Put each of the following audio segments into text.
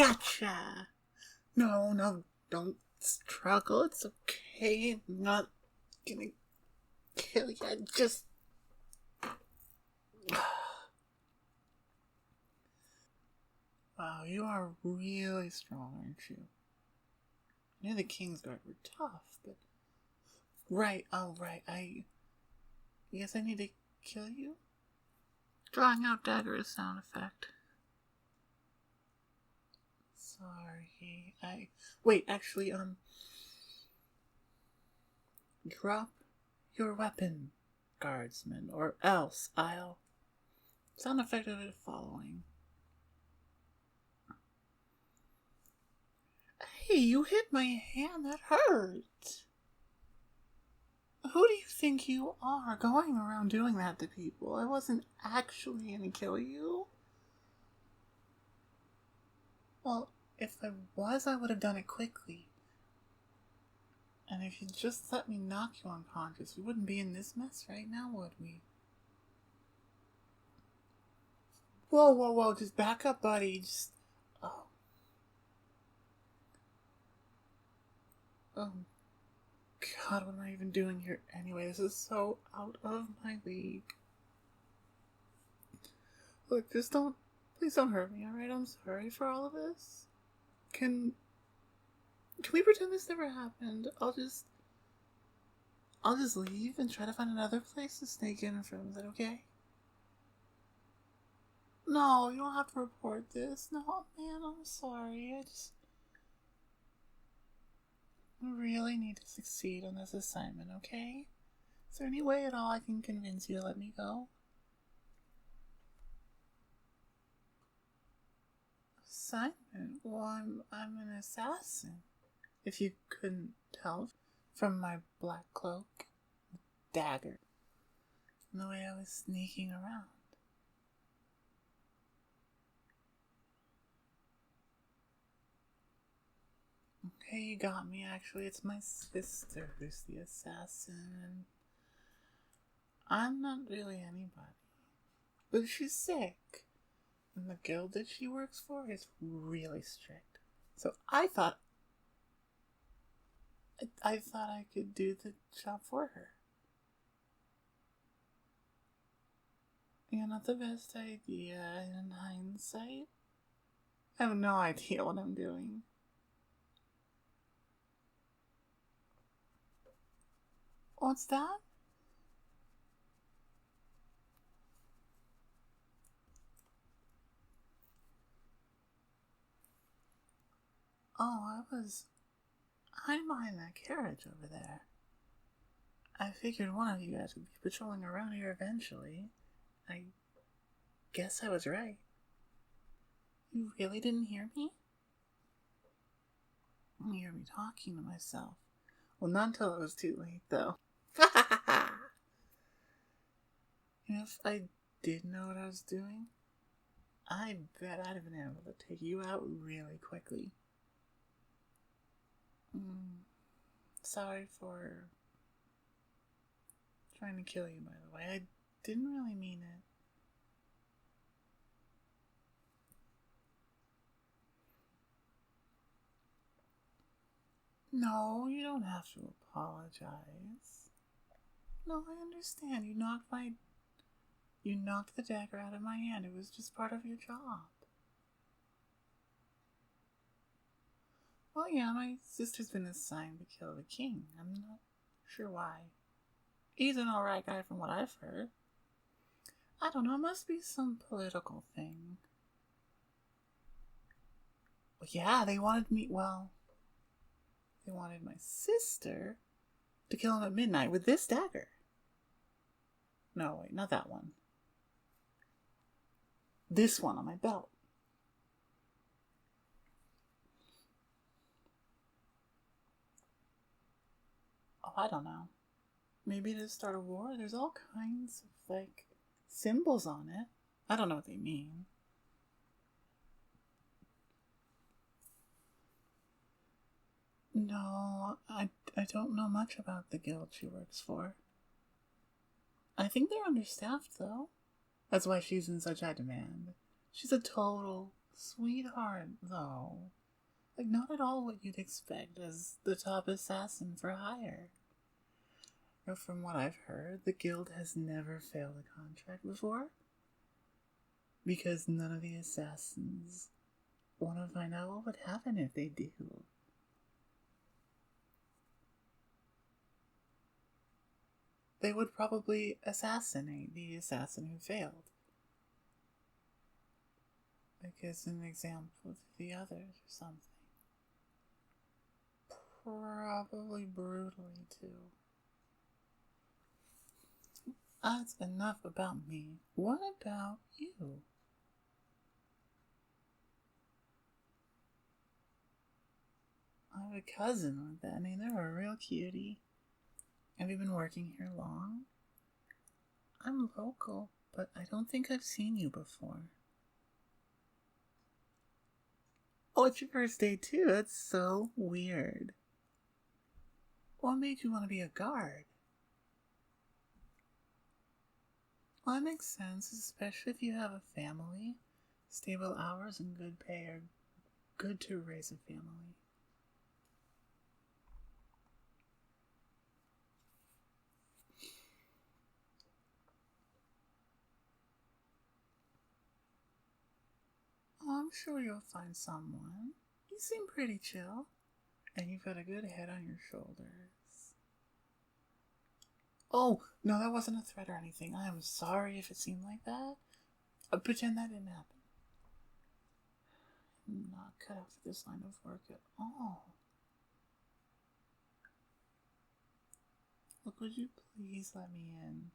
Gotcha! No, don't struggle. It's okay. I'm not gonna kill you. I just... Wow, you are really strong, aren't you? I knew the Kingsguard were tough, but... Right, I guess I need to kill you? Drawing out dagger is sound effect. Sorry, Wait, actually, drop your weapon, guardsman, or else I'll... Sound effect of it following. Hey, you hit my hand, that hurt! Who do you think you are, going around doing that to people? I wasn't actually gonna kill you. Well, if I was, I would have done it quickly. And if you just let me knock you unconscious, we wouldn't be in this mess right now, would we? Whoa, just back up, buddy. Just... Oh, God, what am I even doing here anyway? This is so out of my league. Look, please don't hurt me, alright? I'm sorry for all of this. Can we pretend this never happened? I'll just leave and try to find another place to sneak in from. Is that okay? No, you don't have to report this. No, man, I'm sorry. I really need to succeed on this assignment, okay? Is there any way at all I can convince you to let me go? Assignment? Well, I'm an assassin. If you couldn't tell from my black cloak, dagger, and the way I was sneaking around. Okay, you got me, actually. It's my sister who's the assassin, and I'm not really anybody. But she's sick, and the guild that she works for is really strict. So I thought I could do the job for her. You know, not the best idea in hindsight. I have no idea what I'm doing. What's that? Oh, I'm behind that carriage over there. I figured one of you guys would be patrolling around here eventually. I guess I was right. You really didn't hear me? You hear me talking to myself. Well, not until it was too late, though. If I did know what I was doing, I bet I'd have been able to take you out really quickly. Sorry for trying to kill you, by the way. I didn't really mean it. No, you don't have to apologize. No, I understand. You knocked the dagger out of my hand. It was just part of your job. Well, yeah, my sister's been assigned to kill the king. I'm not sure why. He's an alright guy from what I've heard. I don't know, it must be some political thing. Well, yeah, they wanted my sister to kill him at midnight with this dagger. No, wait, not that one. This one on my belt. Oh, I don't know. Maybe to start a war? There's all kinds of, symbols on it. I don't know what they mean. No, I don't know much about the guild she works for. I think they're understaffed, though. That's why she's in such high demand. She's a total Sweetheart, though. Like, not at all what you'd expect as the top assassin for hire. Or from what I've heard, the guild has never failed a contract before. Because none of the assassins want to find out what would happen if they do. They would probably assassinate the assassin who failed. Like as an example to the others or something. Probably brutally too. That's enough about me. What about you? I have a cousin with that. I mean, they're a real cutie. Have you been working here long? I'm local, but I don't think I've seen you before. Oh, it's your first day too? That's so weird. What made you want to be a guard? Well, that makes sense, especially if you have a family. Stable hours and good pay are good to raise a family. Oh, I'm sure you'll find someone. You seem pretty chill. And you've got a good head on your shoulders. Oh, no, that wasn't a threat or anything. I am sorry if it seemed like that. Pretend that didn't happen. I'm not cut out for this line of work at all. Look, would you please let me in?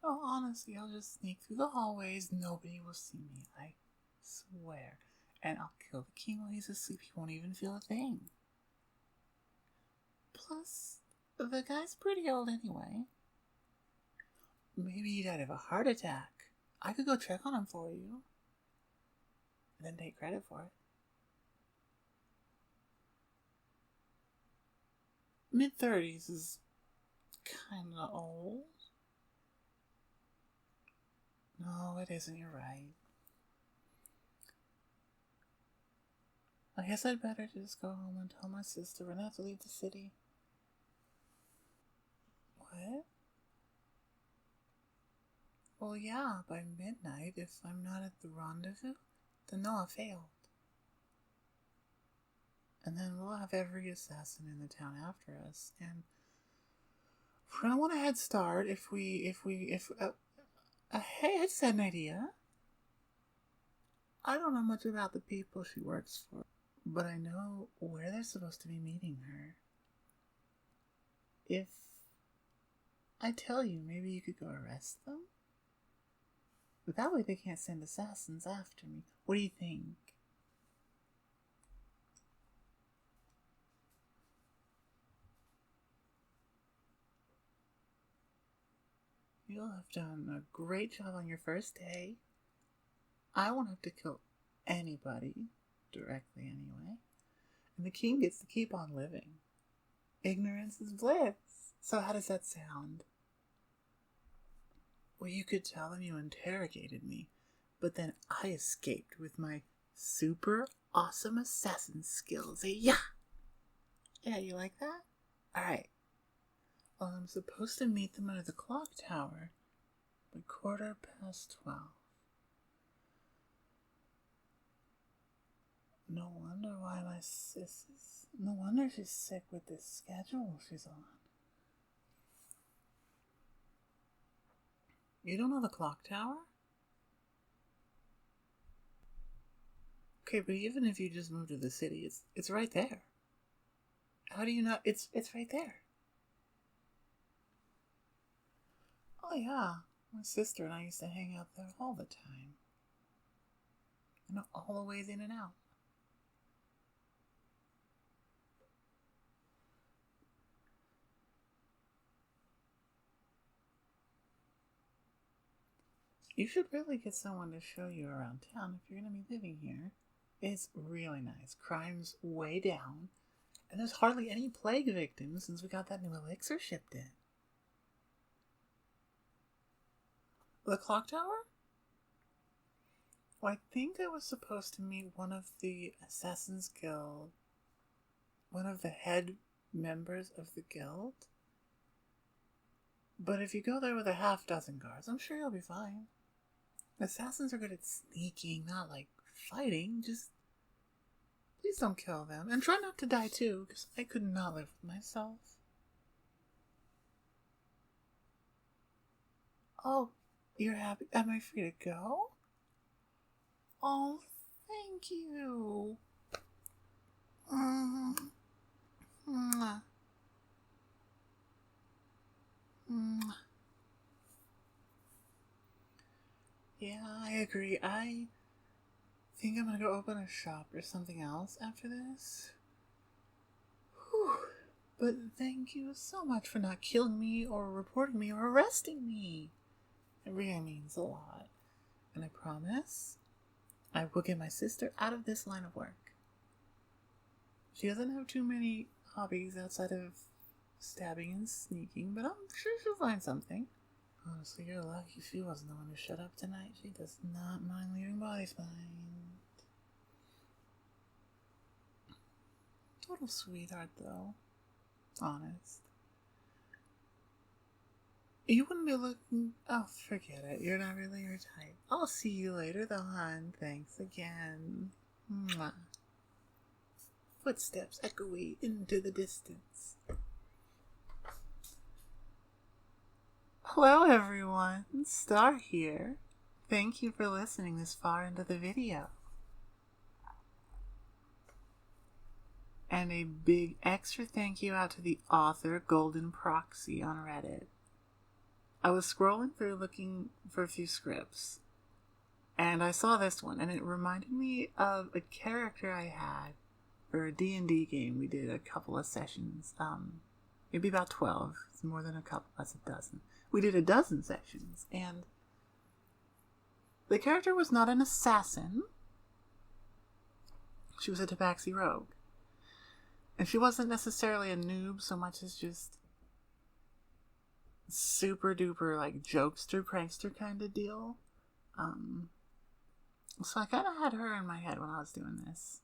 Oh, honestly, I'll just sneak through the hallways. Nobody will see me, I swear. And I'll kill the king while he's asleep. He won't even feel a thing. Plus, the guy's pretty old anyway. Maybe he died of a heart attack. I could go check on him for you. And then take credit for it. Mid-30s is kinda old. No, it isn't, you're right. I guess I'd better just go home and tell my sister we're not to leave the city. What? Well, yeah, by midnight, if I'm not at the rendezvous, then no, I failed. And then we'll have every assassin in the town after us, and we're gonna want a head start hey, I just had an idea. I don't know much about the people she works for, but I know where they're supposed to be meeting her. If I tell you, maybe you could go arrest them? But that way they can't send assassins after me. What do you think? You'll have done a great job on your first day. I won't have to kill anybody, directly anyway. And the king gets to keep on living. Ignorance is bliss. So how does that sound? Well, you could tell them you interrogated me, but then I escaped with my super awesome assassin skills. Yeah! Yeah, you like that? Alright. Well, I'm supposed to meet them under the clock tower by 12:15. No wonder why my sis is... No wonder she's sick with this schedule she's on. You don't know the clock tower? Okay, but even if you just move to the city, it's right there. How do you not? It's right there. Oh yeah, my sister and I used to hang out there all the time. I know all the ways in and out. You should really get someone to show you around town if you're going to be living here. It's really nice. Crime's way down. And there's hardly any plague victims since we got that new elixir shipped in. The clock tower? Well, I think I was supposed to meet one of the Assassin's Guild, one of the head members of the guild. But if you go there with a half dozen guards, I'm sure you'll be fine. Assassins are good at sneaking, not like fighting. Just please don't kill them. And try not to die too, because I could not live with myself. Oh, you're happy? Am I free to go? Oh, thank you. Mwah. Yeah, I agree. I think I'm gonna go open a shop or something else after this. Whew. But thank you so much for not killing me or reporting me or arresting me. It really means a lot. And I promise I will get my sister out of this line of work. She doesn't have too many hobbies outside of stabbing and sneaking, but I'm sure she'll find something. Honestly, you're lucky she wasn't the one who shut up tonight. She does not mind leaving bodies behind. Total sweetheart, though. Honest. You wouldn't be looking... Oh, forget it. You're not really her type. I'll see you later, though, hon. Thanks again. Mwah. Footsteps echoey into the distance. Hello, everyone. Star here. Thank you for listening this far into the video. And a big extra thank you out to the author GoldenProxy on Reddit. I was scrolling through looking for a few scripts, and I saw this one, and it reminded me of a character I had for a D&D game. We did a couple of sessions, maybe about 12. It's more than a couple, that's a dozen. We did a dozen sessions, and the character was not an assassin. She was a tabaxi rogue. And she wasn't necessarily a noob so much as just super duper like jokester, prankster kind of deal. So I kind of had her in my head when I was doing this.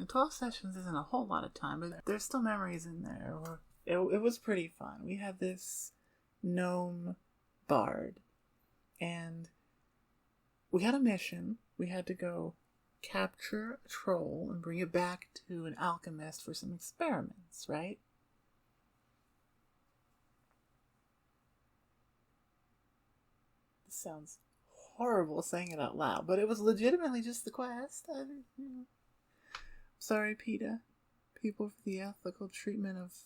12 sessions isn't a whole lot of time, but there's still memories in there. It was pretty fun. We had this gnome bard, and we had a mission. We had to go capture a troll and bring it back to an alchemist for some experiments, right? This sounds horrible saying it out loud, but it was legitimately just the quest. Sorry, PETA. People for the Ethical Treatment of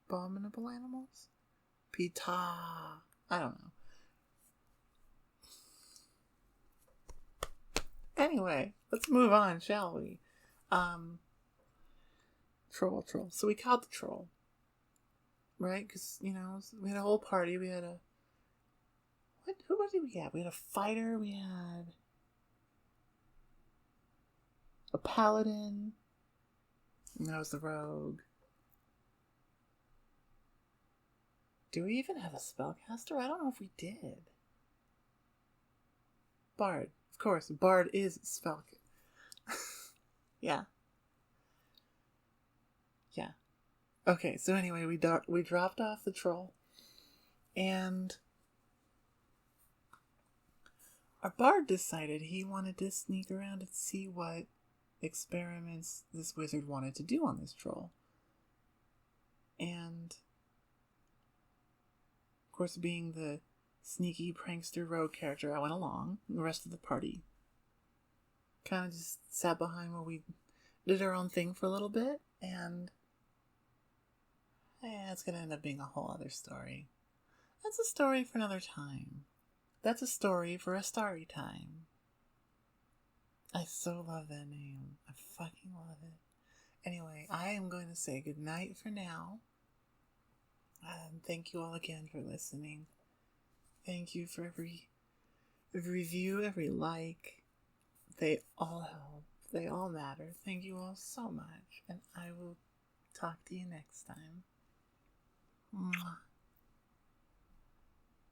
Abominable Animals? PETA. I don't know. Anyway, let's move on, shall we? Troll. So we caught the troll. Right? Because, we had a whole party. We had what did we have? We had a fighter. We had a paladin. And that was the rogue. Do we even have a spellcaster? I don't know if we did. Bard. Of course, Bard is spell. Yeah. Okay, so anyway, we dropped off the troll, and our Bard decided he wanted to sneak around and see what experiments this wizard wanted to do on this troll. And, of course, being the sneaky prankster rogue character, I went along. The rest of the party kind of just sat behind while we did our own thing for a little bit, and it's gonna end up being a whole other story. That's a story for another time. That's a story for a starry time. I so love that name. I fucking love it. Anyway, I am going to say goodnight for now. Thank you all again for listening. Thank you for every review, every like. They all help. They all matter. Thank you all so much. And I will talk to you next time.